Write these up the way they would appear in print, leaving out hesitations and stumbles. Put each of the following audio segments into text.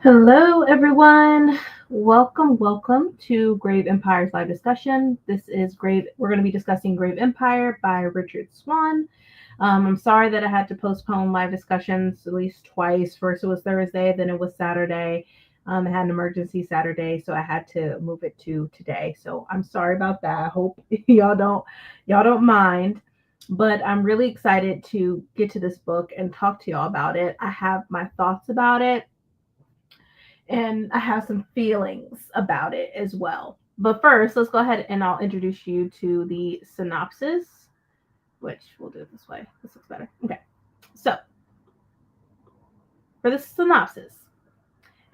Hello, everyone. Welcome to Grave Empire's live discussion. This is Grave. We're going to be discussing Grave Empire by Richard Swan. I'm sorry that I had to postpone live discussions at least twice. First it was Thursday, then it was Saturday. I had an emergency Saturday, so I had to move it to today. So I'm sorry about that. I hope y'all don't mind. But I'm really excited to get to this book and talk to y'all about it. I have my thoughts about it and I have some feelings about it as well. But first, let's go ahead and I'll introduce you to the synopsis, which we'll do it this way. This looks better. Okay. So, for the synopsis,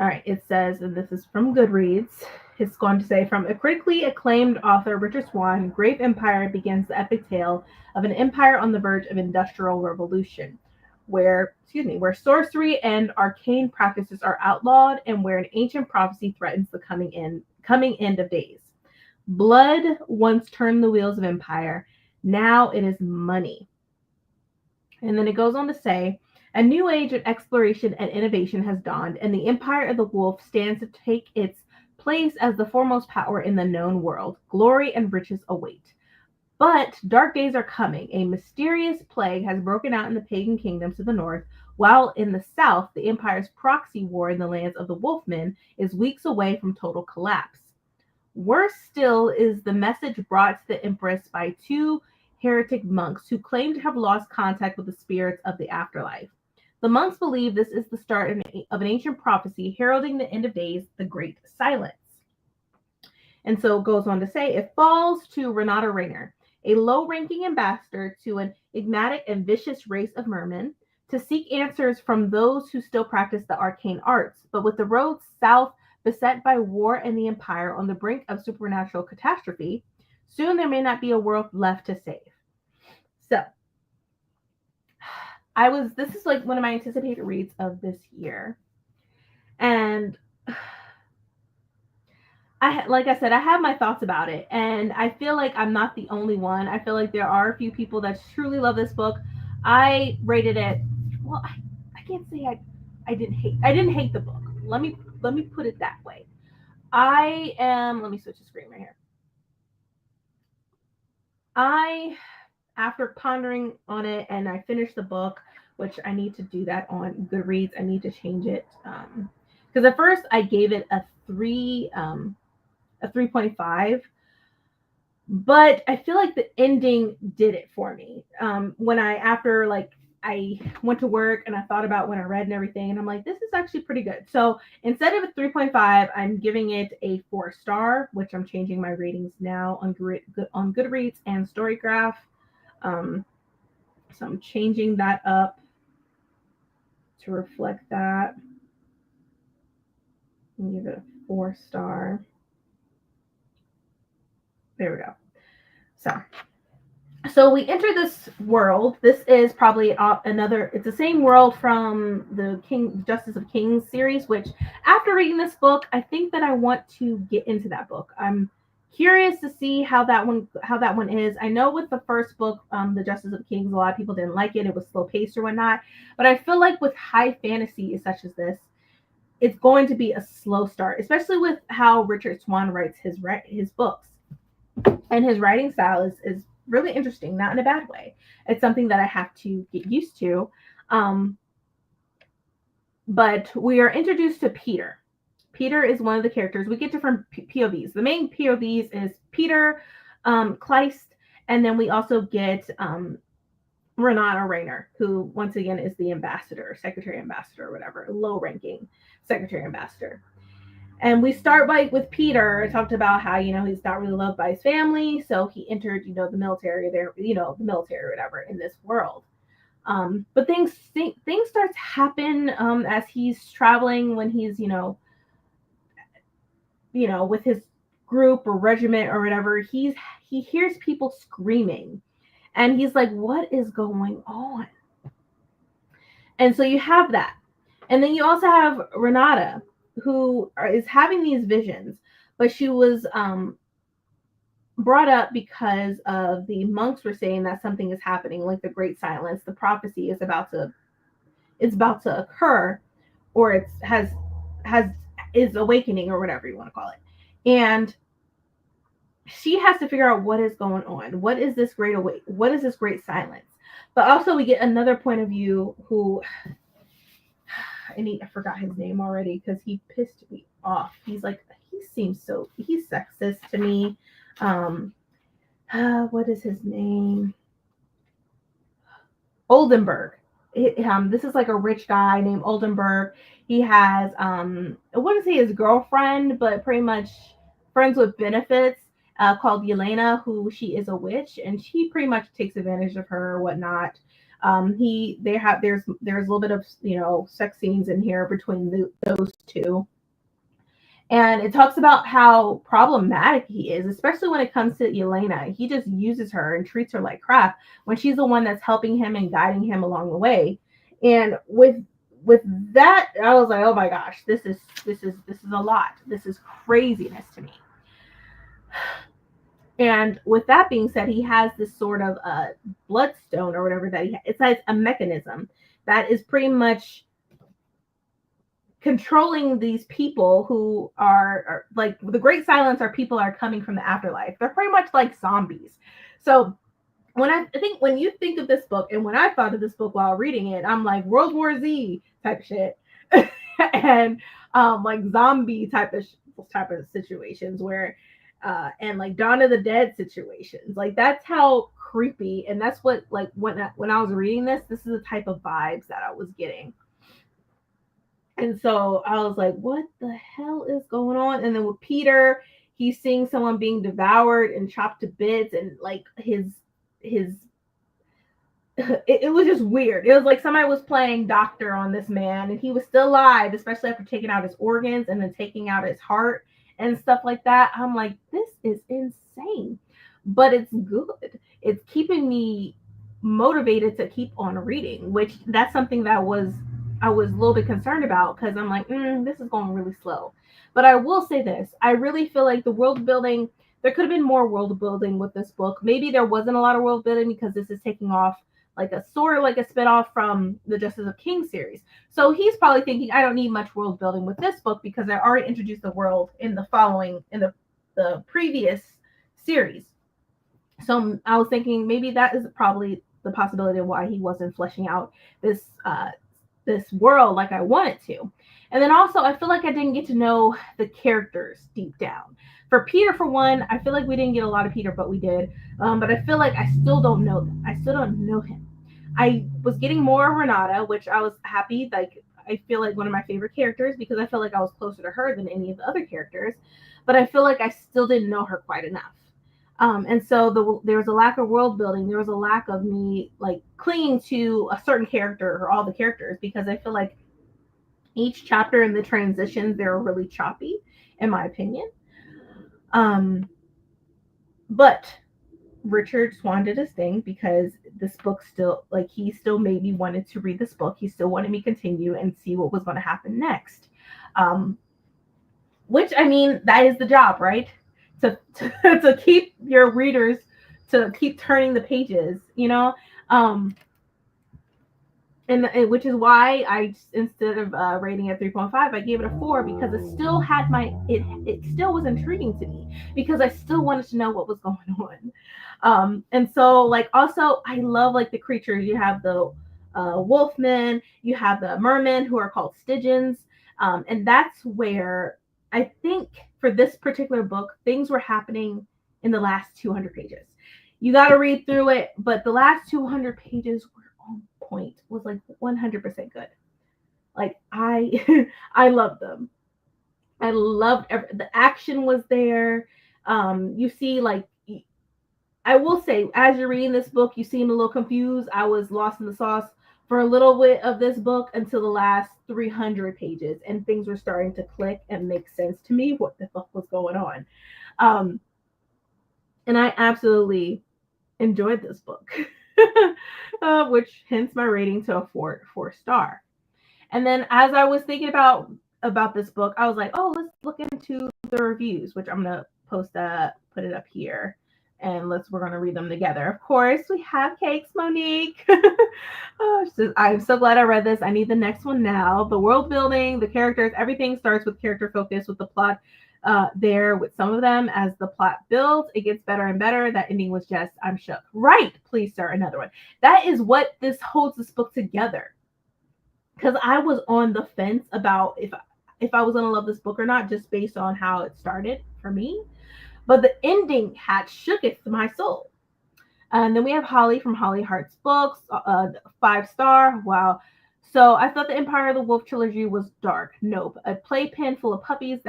all right, it says, and this is from Goodreads, it's going to say, from a critically acclaimed author, Richard Swan, Grave Empire begins the epic tale of an empire on the verge of industrial revolution, where sorcery and arcane practices are outlawed and where an ancient prophecy threatens the coming end of days. Blood once turned the wheels of empire. Now it is money. And then it goes on to say, a new age of exploration and innovation has dawned, and the Empire of the Wolf stands to take its place as the foremost power in the known world. Glory and riches await. But dark days are coming. A mysterious plague has broken out in the pagan kingdoms to the north, while in the south, the Empire's proxy war in the lands of the Wolfmen is weeks away from total collapse. Worse still is the message brought to the Empress by two heretic monks who claim to have lost contact with the spirits of the afterlife. The monks believe this is the start of an ancient prophecy heralding the end of days, the Great Silence. And so it goes on to say it falls to Renata Rayner, a low ranking ambassador to an enigmatic and vicious race of mermen, to seek answers from those who still practice the arcane arts. But with the roads south beset by war and the empire on the brink of supernatural catastrophe, soon there may not be a world left to save. So, this is like one of my anticipated reads of this year. And like I said, I have my thoughts about it, and I feel like I'm not the only one. I feel like there are a few people that truly love this book. I rated it. Well, I can't say I didn't hate the book. Let me put it that way. I am. Let me switch the screen right here. I, after pondering on it, and I finished the book, which I need to do that on Goodreads. I need to change it because at first I gave it a 3.5, but I feel like the ending did it for me. When I went to work and I thought about when I read and everything, and I'm like, this is actually pretty good. So instead of a 3.5, I'm giving it a 4-star, which I'm changing my ratings now on Goodreads and Storygraph. So I'm changing that up to reflect that. And give it a 4-star. There we go. So we enter this world. This is probably it's the same world from the Justice of Kings series, which after reading this book, I think that I want to get into that book. I'm curious to see how that one is. I know with the first book, the Justice of Kings, a lot of people didn't like it. It was slow paced or whatnot. But I feel like with high fantasy such as this, it's going to be a slow start, especially with how Richard Swan writes his books. And his writing style is really interesting, not in a bad way. It's something that I have to get used to. But we are introduced to Peter. Peter is one of the characters. We get different POVs. The main POVs is Peter, Kleist, and then we also get Renata Rayner, who once again is the ambassador, secretary ambassador, or whatever, low-ranking secretary ambassador. And we start with Peter. I talked about how, he's not really loved by his family. So he entered, the military there, the military or whatever in this world. But things start to happen as he's traveling when he's, with his group or regiment or whatever. He hears people screaming and he's like, what is going on? And so you have that. And then you also have Renata, who is having these visions, but she was brought up because of the monks were saying that something is happening, like the Great Silence. The prophecy is about to occur, or it has is awakening, or whatever you want to call it. And she has to figure out what is going on. What is this great awake? What is this great silence? But also we get another point of view who I forgot his name already because he pissed me off. He's sexist to me. Um what is his name? Oldenburg. This is like a rich guy named Oldenburg. He has I wouldn't say his girlfriend, but pretty much friends with benefits, called Yelena, who she is a witch, and she pretty much takes advantage of her or whatnot. He they have there's a little bit of sex scenes in here between those two, and it talks about how problematic he is, especially when it comes to Yelena. He just uses her and treats her like crap when she's the one that's helping him and guiding him along the way. And with that, I was like, oh my gosh, this is a lot. This is craziness to me. And with that being said, he has this sort of bloodstone or whatever that it's like a mechanism that is pretty much controlling these people who are like the great silence are people are coming from the afterlife. They're pretty much like zombies. So I think when you think of this book, and when I thought of this book while reading it, I'm like World War Z type shit, and like zombie type of situations where, and like Dawn of the Dead situations. Like that's how creepy, and that's what like when I was reading this is the type of vibes that I was getting. And so I was like, what the hell is going on? And then with Peter, he's seeing someone being devoured and chopped to bits, and like his it was just weird. It was like somebody was playing doctor on this man, and he was still alive, especially after taking out his organs and then taking out his heart and stuff like that. I'm like, this is insane. But it's good. It's keeping me motivated to keep on reading, which that's something that I was a little bit concerned about, because I'm like, this is going really slow. But I will say this: I really feel like the world building. There could have been more world building with this book. Maybe there wasn't a lot of world building because this is taking off like a sort of like a spinoff from the Justice of King series. So he's probably thinking, I don't need much world building with this book because I already introduced the world in the previous series. So I was thinking maybe that is probably the possibility of why he wasn't fleshing out this world like I wanted to. And then also, I feel like I didn't get to know the characters deep down. For Peter, for one, I feel like we didn't get a lot of Peter, but we did. But I feel like I still don't know them. I still don't know him. I was getting more of Renata, which I was happy. Like, I feel like one of my favorite characters, because I feel like I was closer to her than any of the other characters. But I feel like I still didn't know her quite enough. And so there was a lack of world building. There was a lack of me like clinging to a certain character or all the characters, because I feel like each chapter and the transitions, they're really choppy, in my opinion. But Richard Swan did his thing, because this book still, like, he still made me wanted to read this book. He still wanted me to continue and see what was going to happen next. Which, I mean, that is the job, right? To keep your readers, to keep turning the pages, and which is why I, instead of rating it 3.5, I gave it a 4, because it still had it still was intriguing to me, because I still wanted to know what was going on. And so, like, also I love like the creatures. You have the wolfmen, you have the mermen, who are called Stygians, and that's where I think for this particular book things were happening in the last 200 pages. You got to read through it, but the last 200 pages were on point, was like 100% good. Like, I loved them. I loved the action was there. You see, like, I will say, as you're reading this book, you seem a little confused. I was lost in the sauce for a little bit of this book until the last 300 pages, and things were starting to click and make sense to me what the fuck was going on. And I absolutely enjoyed this book, which hence my rating to a 4 star. And then as I was thinking about this book, I was like, oh, let's look into the reviews, which I'm gonna put it up here, and we're going to read them together. Of course, we have Cakes, Monique. Oh, she says, I'm so glad I read this. I need the next one now. The world building, the characters, everything starts with character focus, with the plot there with some of them. As the plot builds, it gets better and better. That ending was just, I'm shook. Right, please, sir, another one. That is what this holds this book together. Because I was on the fence about if I was going to love this book or not, just based on how it started for me. But the ending had shooketh my soul. And then we have Holly from Holly Hearts Books, 5-star. Wow. So I thought the Empire of the Wolf trilogy was dark. Nope. A playpen full of puppies,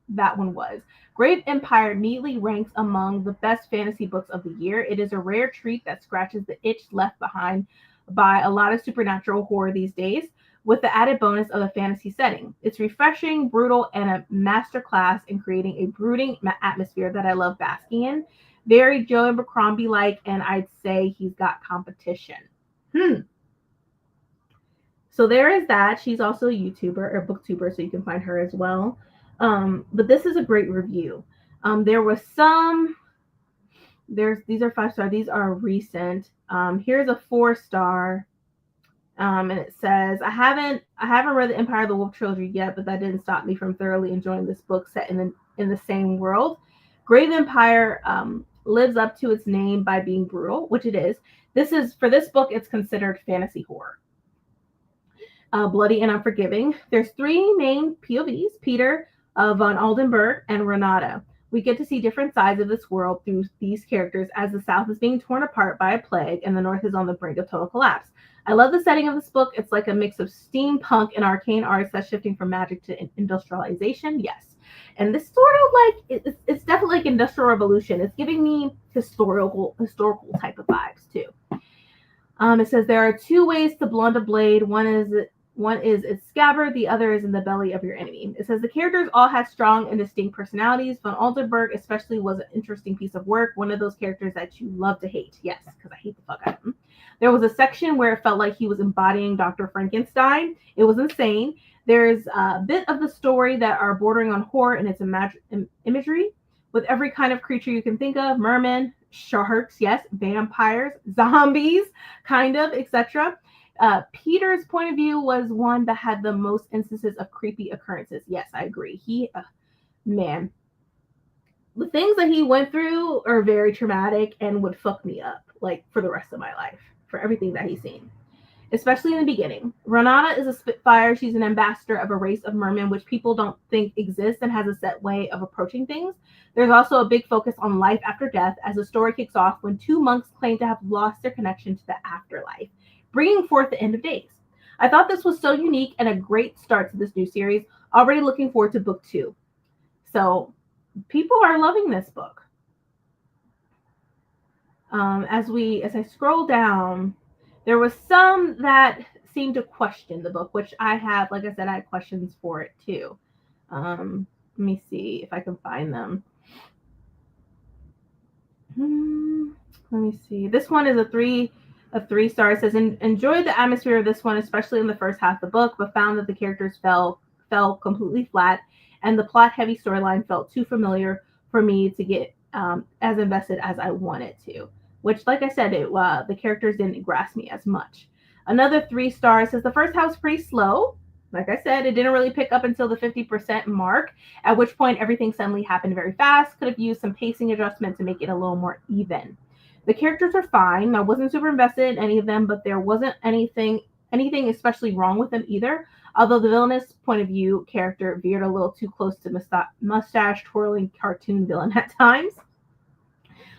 that one was. Grave Empire neatly ranks among the best fantasy books of the year. It is a rare treat that scratches the itch left behind by a lot of supernatural horror these days, with the added bonus of a fantasy setting. It's refreshing, brutal, and a masterclass in creating a brooding atmosphere that I love basking in. Very Joe Abercrombie-like, and I'd say he's got competition. So there is that. She's also a YouTuber or booktuber, so you can find her as well. But this is a great review. There was some. These are 5-star. These are recent. Here's a 4-star. And it says, I haven't read the Empire of the Wolf trilogy yet, but that didn't stop me from thoroughly enjoying this book set in the same world. Grave Empire lives up to its name by being brutal, which it is. For this book, it's considered fantasy horror. Bloody and unforgiving. There's 3 main POVs, Peter, von Oldenburg, and Renata. We get to see different sides of this world through these characters as the South is being torn apart by a plague and the North is on the brink of total collapse. I love the setting of this book. It's like a mix of steampunk and arcane arts that's shifting from magic to industrialization. Yes. And this sort of it's definitely like Industrial Revolution. It's giving me historical type of vibes too. It says there are 2 ways to blunt a blade. One is its scabbard, the other is in the belly of your enemy. It says the characters all had strong and distinct personalities. Von Oldenburg especially was an interesting piece of work. One of those characters that you love to hate. Yes, because I hate the fuck out of him. There was a section where it felt like he was embodying Dr. Frankenstein. It was insane. There's a bit of the story that are bordering on horror in its imagery, with every kind of creature you can think of: mermen, sharks, yes, vampires, zombies, kind of, etc. Peter's point of view was one that had the most instances of creepy occurrences. Yes, I agree. Man, the things that he went through are very traumatic and would fuck me up, like, for the rest of my life, for everything that he's seen. Especially in the beginning. Renata is a Spitfire. She's an ambassador of a race of mermen which people don't think exists and has a set way of approaching things. There's also a big focus on life after death, as the story kicks off when 2 monks claim to have lost their connection to the afterlife, bringing forth the end of days. I thought this was so unique and a great start to this new series. Already looking forward to book 2. So people are loving this book. As I scroll down, there was some that seemed to question the book, which I have, like I said, I had questions for it too. Let me see if I can find them. Let me see. This one is a 3-star. It says, enjoyed the atmosphere of this one, especially in the first half of the book, but found that the characters fell completely flat, and the plot-heavy storyline felt too familiar for me to get as invested as I wanted to. Which, like I said, the characters didn't grasp me as much. Another 3-star says the first half was pretty slow. Like I said, it didn't really pick up until the 50% mark, at which point everything suddenly happened very fast. Could have used some pacing adjustment to make it a little more even. The characters are fine. I wasn't super invested in any of them, but there wasn't anything especially wrong with them either. Although the villainous point of view character veered a little too close to mustache twirling cartoon villain at times.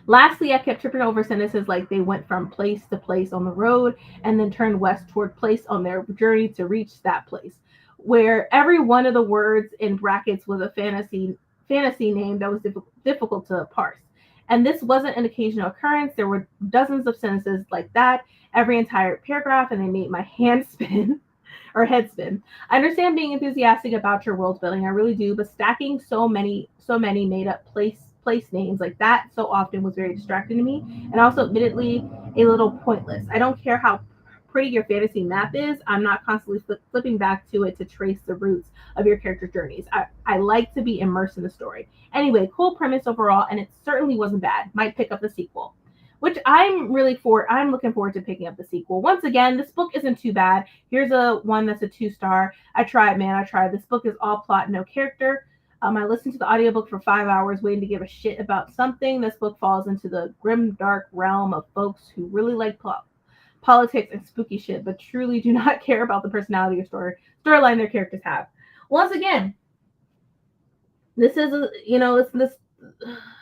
Lastly, I kept tripping over sentences like they went from place to place on the road and then turned west toward place on their journey to reach that place, where every one of the words in brackets was a fantasy name that was difficult to parse. And this wasn't an occasional occurrence. There were dozens of sentences like that, every entire paragraph, and they made my head spin. I understand being enthusiastic about your world building, I really do, but stacking so many made up place names like that so often was very distracting to me, and also admittedly a little pointless. I don't care how pretty your fantasy map is, I'm not constantly flipping back to it to trace the roots of your character journeys. I like to be immersed in the story. Anyway, cool premise overall, and it certainly wasn't bad. Might pick up the sequel, which I'm looking forward to picking up the sequel. Once again, this book isn't too bad. Here's a one that's a 2-star. I tried. This book is all plot, no character. I listened to the audiobook for 5 hours waiting to give a shit about something. This book falls into the grim, dark realm of folks who really like politics and spooky shit, but truly do not care about the personality or storyline their characters have. Once again, this is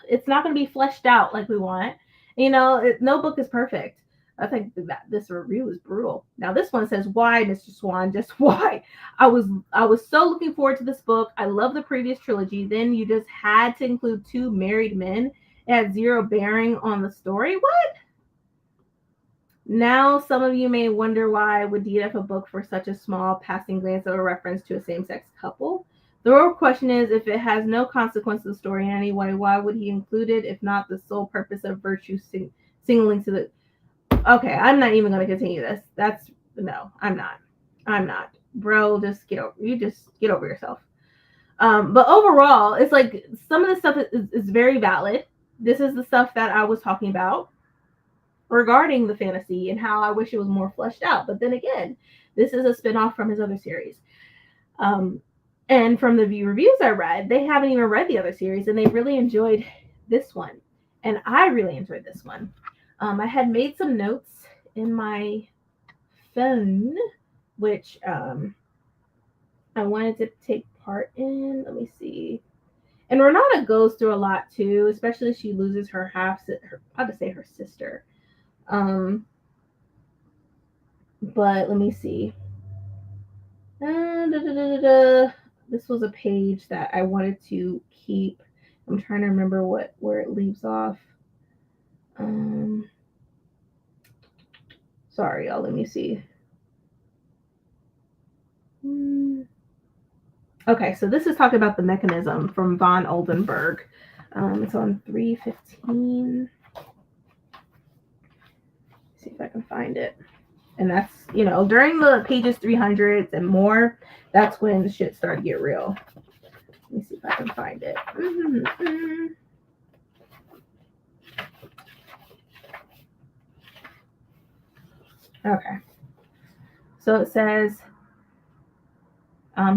it's not going to be fleshed out like we want. No book is perfect. I think that this review is brutal. Now this one says, "Why, Mr. Swan? Just why?" I was so looking forward to this book. I love the previous trilogy. Then you just had to include 2 married men. It had zero bearing on the story. What? Now some of you may wonder why I would DNF a book for such a small passing glance of a reference to a same-sex couple. The real question is, if it has no consequence to the story in any way, why would he include it if not the sole purpose of virtue signaling to the... Okay, I'm not even going to continue this. No, I'm not. Bro, just get over yourself. But overall, it's like some of the stuff is very valid. This is the stuff that I was talking about regarding the fantasy and how I wish it was more fleshed out. But then again, this is a spinoff from his other series. And from the reviews I read, they haven't even read the other series, and they really enjoyed this one. And I really enjoyed this one. I had made some notes in my phone, which I wanted to take part in. Let me see. And Renata goes through a lot too, especially she loses her her sister. But let me see. This was a page that I wanted to keep. I'm trying to remember where it leaves off. Sorry, y'all. Let me see. Okay, so this is talking about the mechanism from von Oldenburg. It's on 315. See if I can find it. And that's, during the pages 300s and more, that's when the shit started to get real. Let me see if I can find it. Okay. So it says,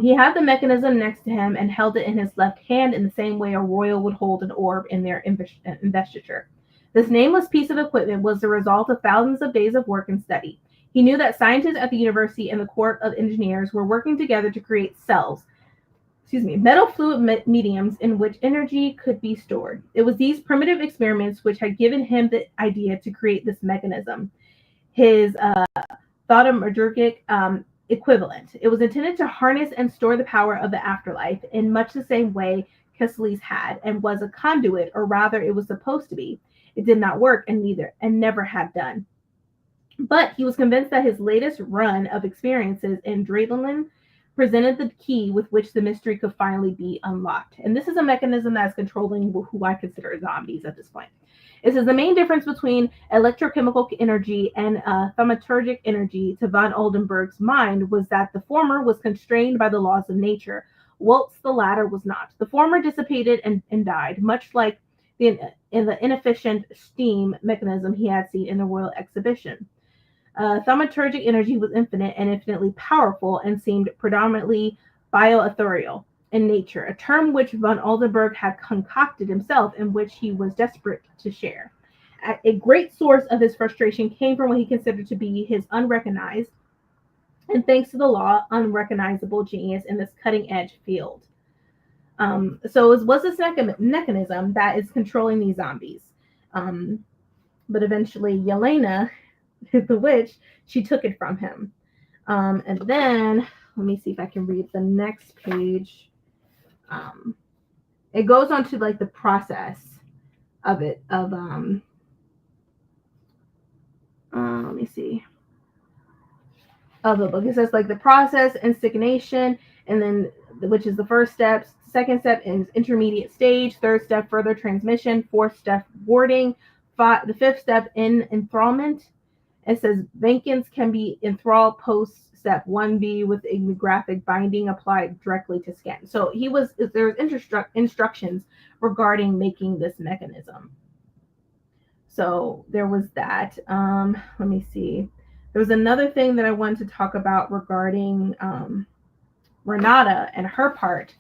he had the mechanism next to him and held it in his left hand in the same way a royal would hold an orb in their investiture. This nameless piece of equipment was the result of thousands of days of work and study. He knew that scientists at the university and the court of engineers were working together to create metal fluid mediums in which energy could be stored. It was these primitive experiments which had given him the idea to create this mechanism, his thaumaturgic equivalent. It was intended to harness and store the power of the afterlife in much the same way Kessler's had, and was a conduit, or rather it was supposed to be. It did not work and never had done. But he was convinced that his latest run of experiences in Drayland presented the key with which the mystery could finally be unlocked. And this is a mechanism that's controlling who I consider zombies at this point. It says the main difference between electrochemical energy and thaumaturgic energy to von Oldenburg's mind was that the former was constrained by the laws of nature, whilst the latter was not. The former dissipated and died, much like in the inefficient steam mechanism he had seen in the Royal Exhibition. Thaumaturgic energy was infinite and infinitely powerful and seemed predominantly bioethereal in nature, a term which von Oldenburg had concocted himself and which he was desperate to share. A great source of his frustration came from what he considered to be his unrecognized, and thanks to the law, unrecognizable genius in this cutting-edge field. So it was this mechanism that is controlling these zombies. But eventually Yelena, the witch, she took it from him. And then, let me see if I can read the next page. It goes on to like the process of it, let me see, of the book. It says like the process, instigation, and then which is the first step. Second step is intermediate stage. Third step, further transmission. Fourth step, warding. The fifth step, enthrallment. It says Vankins can be enthralled post step 1B with a graphic binding applied directly to skin. So there was instructions regarding making this mechanism. So there was that. Let me see. There was another thing that I wanted to talk about regarding Renata and her part.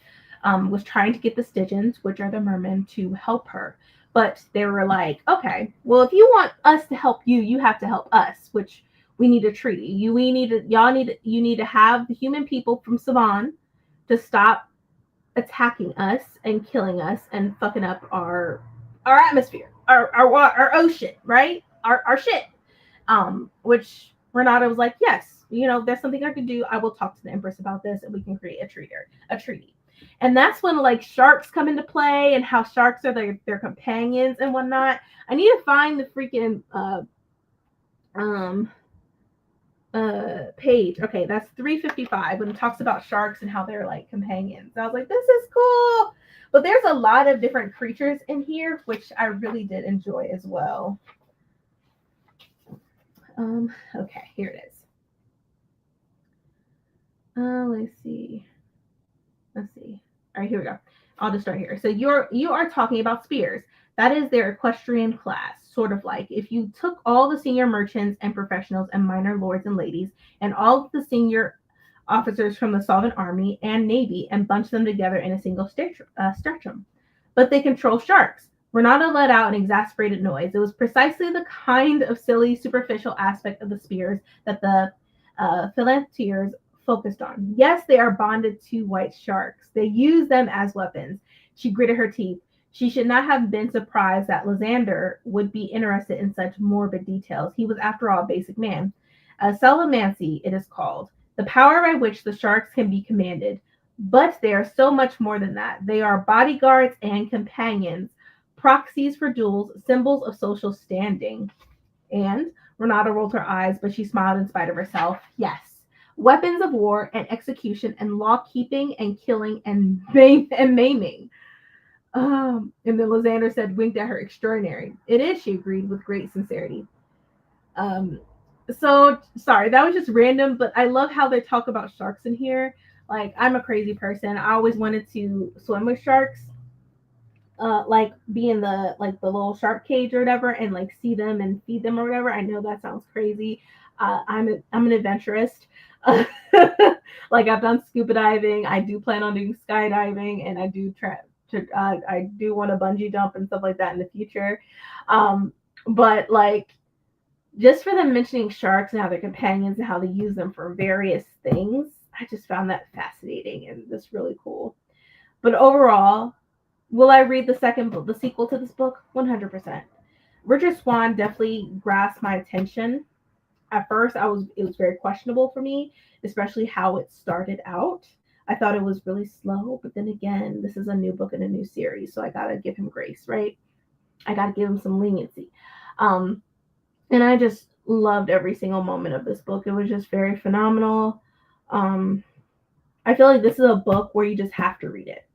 Was trying to get the Stygians, which are the mermen, to help her. But they were like, okay, well, if you want us to help you, you have to help us, which we need a treaty. You need to have the human people from Savan to stop attacking us and killing us and fucking up our atmosphere, our ocean, right? Our shit. Which Renata was like, yes, there's something I can do. I will talk to the Empress about this, and we can create a treaty. And that's when like sharks come into play, and how sharks are their companions and whatnot. I need to find the freaking page. Okay, that's 355 when it talks about sharks and how they're like companions. I was like, this is cool. But there's a lot of different creatures in here, which I really did enjoy as well. Okay, here it is. Let's see. All right, here we go. I'll just start here. So you are talking about spears. That is their equestrian class, sort of like if you took all the senior merchants and professionals and minor lords and ladies and all of the senior officers from the Solvent Army and Navy and bunched them together in a single stretchum. But they control sharks. Renata let out an exasperated noise. It was precisely the kind of silly, superficial aspect of the spears that the Philantiers focused on. Yes, they are bonded to white sharks. They use them as weapons. She gritted her teeth. She should not have been surprised that Lysander would be interested in such morbid details. He was, after all, a basic man. Cellomancy, it is called, the power by which the sharks can be commanded. But they are so much more than that. They are bodyguards and companions, proxies for duels, symbols of social standing. And Renata rolled her eyes, but she smiled in spite of herself. Yes. Weapons of war and execution and law keeping and killing and maiming. And then Lysander said, winked at her, extraordinary. It is, she agreed with great sincerity. So sorry, that was just random, but I love how they talk about sharks in here. Like, I'm a crazy person. I always wanted to swim with sharks. Like be in the little shark cage or whatever and like see them and feed them or whatever. I know that sounds crazy. I'm an adventurist. Like I've done scuba diving. I do plan on doing skydiving, and I do I do want to bungee jump and stuff like that in the future. But like just for them mentioning sharks and how they're companions and how they use them for various things, I just found that fascinating and just really cool. But overall, will I read the sequel to this book? 100%. Richard Swan definitely grasped my attention. At first, it was very questionable for me, especially how it started out. I thought it was really slow, but then again, this is a new book and a new series, so I gotta give him grace, right? I gotta give him some leniency. And I just loved every single moment of this book. It was just very phenomenal. I feel like this is a book where you just have to read it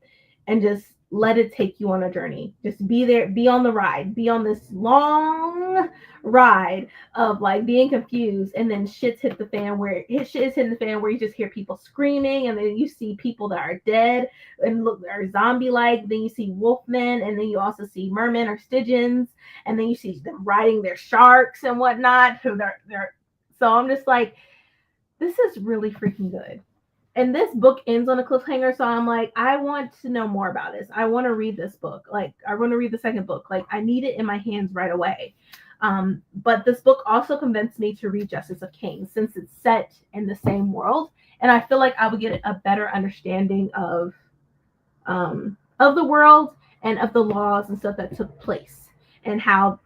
and just let it take you on a journey. Just be there, be on the ride, be on this long ride of like being confused, and then shit's hit the fan where shit is hitting the fan where you just hear people screaming, and then you see people that are dead and look are zombie like. Then you see wolfmen, and then you also see mermen or Stygians, and then you see them riding their sharks and whatnot. So so I'm just like, this is really freaking good. And this book ends on a cliffhanger, so I'm like, I want to know more about this. I want to read this book. Like, I want to read the second book. Like, I need it in my hands right away. But this book also convinced me to read Justice of Kings since it's set in the same world, and I feel like I would get a better understanding of the world and of the laws and stuff that took place, and how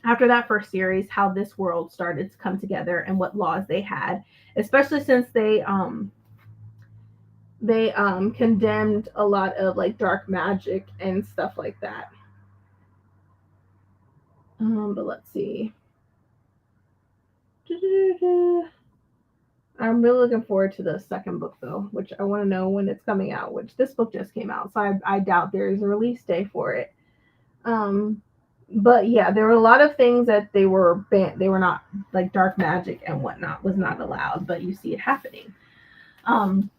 after that first series, how this world started to come together and what laws they had, especially since they condemned a lot of like dark magic and stuff like that. But let's see. I'm really looking forward to the second book though, which I want to know when it's coming out, which this book just came out, so I doubt there is a release day for it. But yeah, there were a lot of things that they were they were not, like dark magic and whatnot was not allowed, but you see it happening. Um,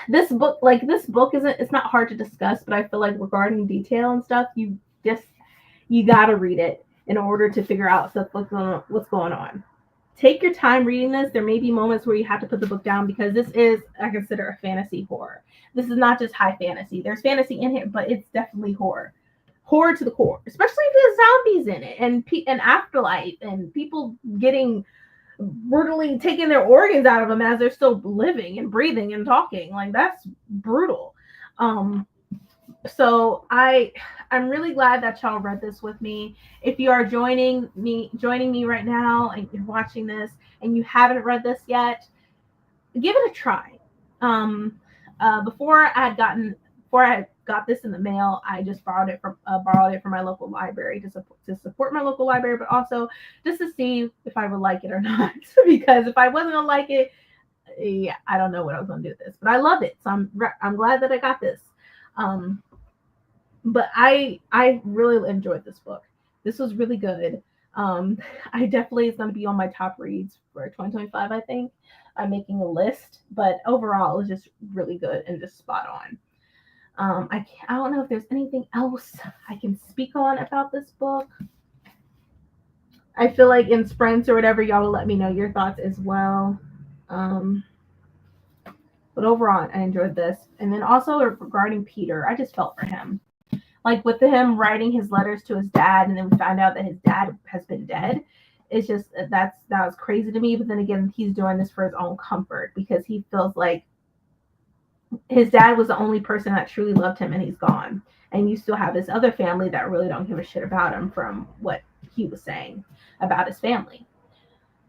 this book isn't, it's not hard to discuss, but I feel like regarding detail and stuff, just you gotta read it in order to figure out stuff what's going on. Take your time reading this. There may be moments where you have to put the book down because this is, I consider, a fantasy horror. This is not just high fantasy. There's fantasy in it, but it's definitely horror to the core, especially if there's zombies in it and afterlife and people getting brutally taking their organs out of them as they're still living and breathing and talking. Like, that's brutal. Um, so I'm really glad that y'all read this with me. If you are joining me right now and you're watching this and you haven't read this yet, give it a try. Um, before I got this in the mail, I just borrowed it from my local library to support my local library, but also just to see if I would like it or not. Because if I wasn't gonna like it, yeah, I don't know what I was gonna do with this. But I love it, so I'm glad that I got this. Um, but I really enjoyed this book. This was really good. I definitely is going to be on my top reads for 2025. I think I'm making a list, but overall, it was just really good and just spot on. I don't know if there's anything else I can speak on about this book. I feel like in sprints or whatever, y'all will let me know your thoughts as well. Um, but overall, I enjoyed this. And then also regarding Peter, I just felt for him. Like with him writing his letters to his dad, and then we find out that his dad has been dead. It's just that was crazy to me. But then again, he's doing this for his own comfort because he feels like his dad was the only person that truly loved him, and he's gone. And you still have this other family that really don't give a shit about him from what he was saying about his family.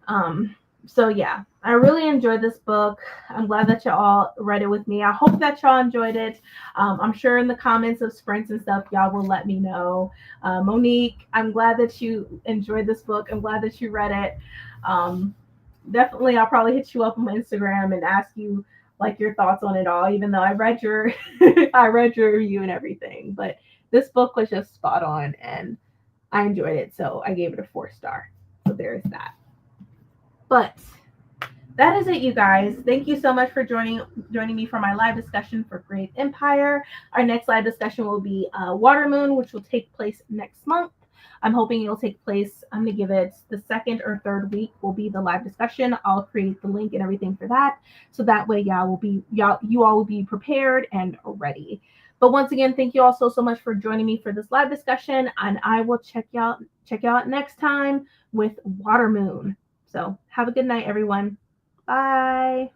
Um, so yeah, I really enjoyed this book. I'm glad that y'all read it with me. I hope that y'all enjoyed it. I'm sure in the comments of sprints and stuff, y'all will let me know. Monique, I'm glad that you enjoyed this book. I'm glad that you read it. Um, Definitely, I'll probably hit you up on my Instagram and ask you like your thoughts on it all, even though I read your I read your review and everything. But this book was just spot on and I enjoyed it. So I gave it a 4 star. So there's that. But that is it, you guys. Thank you so much for joining me for my live discussion for Grave Empire. Our next live discussion will be Watermoon, which will take place next month. I'm hoping it'll take place. I'm gonna give it the second or third week will be the live discussion. I'll create the link and everything for that, so that way you all will be prepared and ready. But once again, thank you all so much for joining me for this live discussion, and I will check you out next time with Watermoon. So have a good night, everyone. Bye.